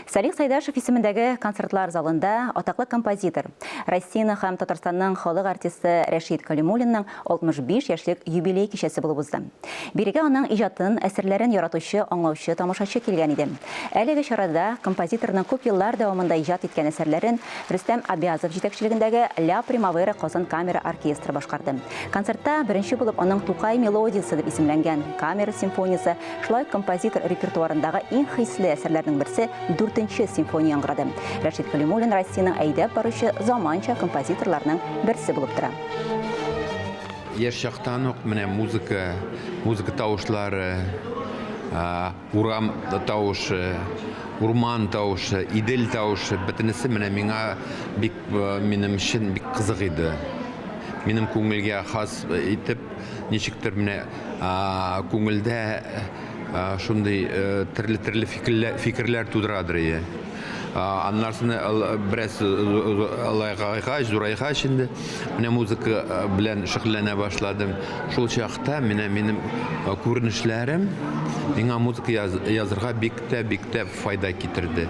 Салих Сайдашев исемендәге концертлар залында атаклы композитор, Россияның һәм Татарстанның халык артисты Рәшит Калимуллинның 65 яшьлек юбилей кичәсе булып узды. Бирегә аның иҗатын, әсәрләрен яратучы, аңлаучы, тамашачы килгән иде. Әлеге чарада композиторның күп еллар дәвамында иҗат иткән әсәрләрен Рөстәм Абязов җитәкчелегендәге Ля Примавера Казан камера оркестры башкарды. Концертта беренче булып аның Тукай мелодиясе дип исемләнгән камера симфониясе, шулай композитор репертуарындагы иң хисле әсәрләрнең берсе 4-нче симфония яңгырады. Рәшит Калимуллин Россияның әйдәп баручы заманча композиторларның берсе булып тора. Яшь чактан ук менә музыка тавышлары, урам тавышы, урман тавышы, идел тавышы, бөтенесе менә миңа бик минем өчен бик кызык иде. Минем күңелгә хас итеп, ничектер менә күңелдә шундый төрле фикерләр тудырадыр. Аннарсыны бераз зурайгач инде менә музыка белән шөгыльләнә башладым. Шул чакта минем күренешләрем миңа музыка язырга бик тә файда китерде.